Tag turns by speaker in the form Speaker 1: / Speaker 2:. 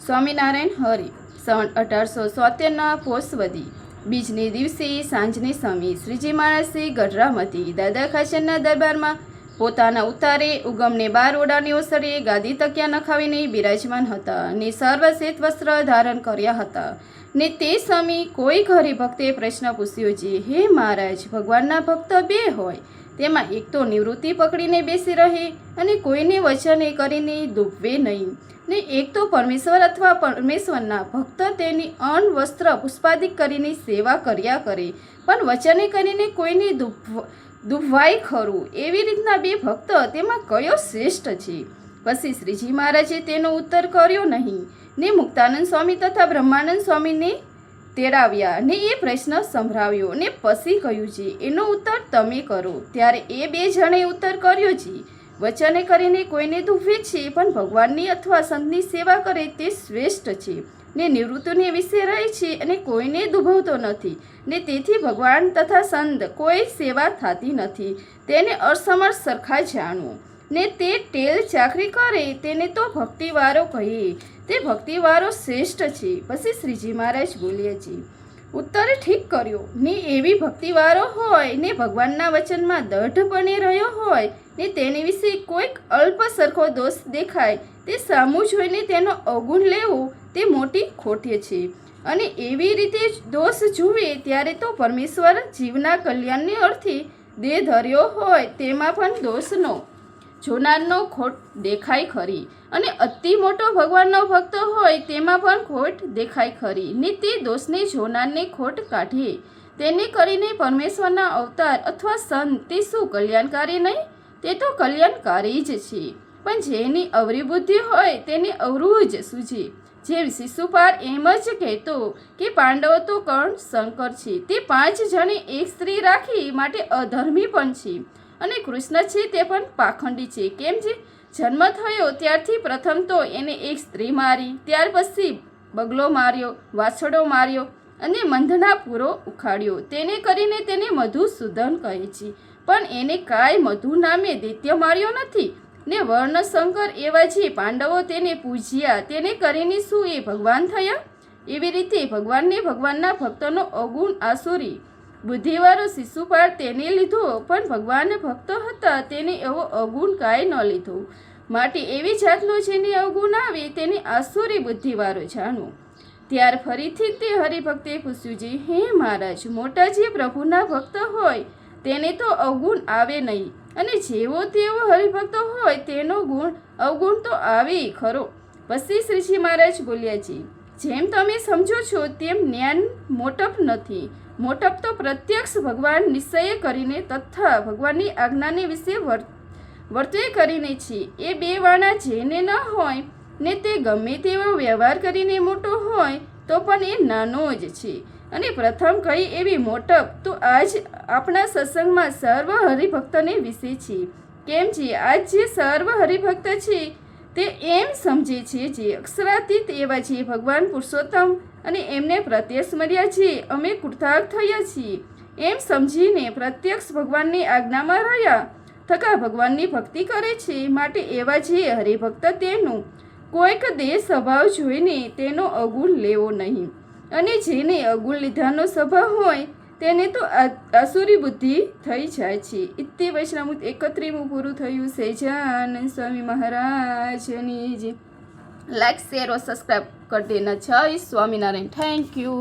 Speaker 1: સ્વામિનારાયણ હરિ સન 1877 પોષવદી બીજને દિવસે સાંજની સમી શ્રીજી મહારાજ ગઢરામતી દાદા ખાચરના દરબારમાં પોતાના ઉતારે ઉગમને 12 ઓરડાની ઓસરે ગાદી તકિયા નખાવીને બિરાજમાન હતા ને સર્વ શ્વેત વસ્ત્ર ધારણ કર્યા હતા ને તે સમી કોઈ હરિભક્તે પ્રશ્ન પૂછ્યો છે, હે મહારાજ, ભગવાનના ભક્ત બે હોય, તેમાં એક તો નિવૃત્તિ પકડીને બેસી રહે અને કોઈને વચને કરીને ડૂબવે નહીં, ને એક તો પરમેશ્વર અથવા પરમેશ્વરના ભક્ત તેની અન્ન વસ્ત્ર પુષ્પાદિક કરીને સેવા કર્યા કરે, પણ વચને કરીને કોઈને ડૂબવાય ખરું. એવી રીતના બે ભક્ત, તેમાં કયો શ્રેષ્ઠ છે? પછી શ્રીજી મહારાજે તેનો ઉત્તર કર્યો નહીં ને મુક્તાનંદ સ્વામી તથા બ્રહ્માનંદ સ્વામીને તેડાવ્યા ને એ પ્રશ્ન સંભળાવ્યો ને પછી કહ્યું છે, એનો ઉત્તર તમે કરો. ત્યારે એ બે જણે ઉત્તર કર્યો છે, વચને કરીને કોઈને ડૂબવે છે, પણ ભગવાનની અથવા સંતની સેવા કરે તે શ્રેષ્ઠ છે ને નિવૃત્તિને વિશે રહે છે અને કોઈને ડૂબવતો નથી, ને તેથી ભગવાન તથા સંત કોઈ સેવા થતી નથી. તેને અસમર્થ સરખા જાણવું ને તે ટેલ ચાકરી કરે તેને તો ભક્તિવાળો કહીએ, તે ભક્તિવાળો શ્રેષ્ઠ છે. પછી શ્રીજી મહારાજ બોલ્યા છે, ઉત્તરે ઠીક કર્યો ને એવી ભક્તિવાળો હોય ને ભગવાનના વચનમાં દઢપણે રહ્યો હોય ને તેની વિશે કોઈક અલ્પ સરખો દોષ દેખાય તે સામું જોઈને તેનો અવગુણ લેવો તે મોટી ખોટી છે. અને એવી રીતે દોષ જુએ ત્યારે તો પરમેશ્વર જીવના કલ્યાણને અર્થે દેહ ધર્યો હોય તેમાં પણ દોષનો જોનારનો ખોટ દેખાય ખરી, અને અતિ મોટો ભગવાનનો ભક્ત હોય તેમાં પણ ખોટ દેખાય ખરી, ને તે દોષને જોનારને ખોટ કાઢે. તેને કરીને પરમેશ્વરના અવતાર અથવા સંત તે શું કલ્યાણકારી નહીં? તે તો કલ્યાણકારી જ છે, પણ જેની અવરી બુદ્ધિ હોય તેને અવરું જ સૂજે. જેમ શિશુપાર એમ જ કહેતો કે પાંડવો તો કર્ણ શંકર છે, તે 5 જણે એક સ્ત્રી રાખી માટે અધર્મી પણ છે, અને કૃષ્ણ છે તે પણ પાખંડી છે. કેમ છે? જન્મ થયો ત્યારથી પ્રથમ તો એને એક સ્ત્રી મારી, ત્યાર પછી બગલો માર્યો, વાછડો માર્યો અને મંધના પૂરો ઉખાડ્યો. તેને કરીને તેને મધુસૂદન કહે છે, પણ એને કાંઈ મધુ નામે દૈત્ય માર્યો નથી. ને વર્ણશંકર એવા જે પાંડવો તેને પૂજ્યા, તેને કરીને શું એ ભગવાન થયા? એવી રીતે ભગવાનને ભગવાનના ભક્તોનો અવગુણ આસુરી બુદ્ધિવાળો શિશુપાળ તેને લીધો, પણ ભગવાન ભક્ત હતા તેને એવો અવગુણ કાંઈ ન લીધો. માટે એવી જાતનો જેને અવગુણ આવે તેને આસુરી બુદ્ધિવાળો જાણો. ત્યાર ફરીથી તે હરિભક્તે પૂછ્યું છે, હે મહારાજ, મોટા જે પ્રભુના ભક્ત હોય તેને તો અવગુણ આવે નહીં, અને જેવો તેવો હરિભક્ત હોય તેનો અવગુણ તો આવે ખરો. પછી શ્રીજી મહારાજ બોલ્યા છે, જેમ તમે સમજો છો તેમ જ્ઞાન મોટપ નથી. મોટપ તો પ્રત્યક્ષ ભગવાન નિશ્ચય કરીને તથા ભગવાનની આજ્ઞાને વિશે વર્તવે કરીને છે. એ બે વાણા જેને ન હોય ને તે ગમે તેવો વ્યવહાર કરીને મોટો હોય તો પણ એ નાનો જ છે. અને પ્રથમ કઈ એવી મોટપ તો આજ આપણા સત્સંગમાં સર્વ હરિભક્તને વિશે છે. કેમ છે? આજ જે સર્વ હરિભક્ત છે તે એમ સમજે છે જે અક્ષરાતીત એવા છે ભગવાન પુરુષોત્તમ અને એમને પ્રત્યક્ષ મળ્યા છે, અમે કૃતાર્થ થયા છીએ એમ સમજીને પ્રત્યક્ષ ભગવાનની આજ્ઞામાં રહ્યા થકા ભગવાનની ભક્તિ કરે છે. માટે એવા જે હરિભક્ત તેનું કોઈક દેહ સ્વભાવ જોઈને તેનો અવગુણ લેવો નહીં, અને જેને અવગુણ લીધાનો સ્વભાવ હોય તેને તો આસુરી બુદ્ધિ થઈ જાય છે. ઇતિ વૈષ્ણવ 31મું પૂરું થયું. સહજાનંદ સ્વામી મહારાજની જે લાઈક શેર और सब्सक्राइब कर देना. जय स्वामीनारायण. Thank you.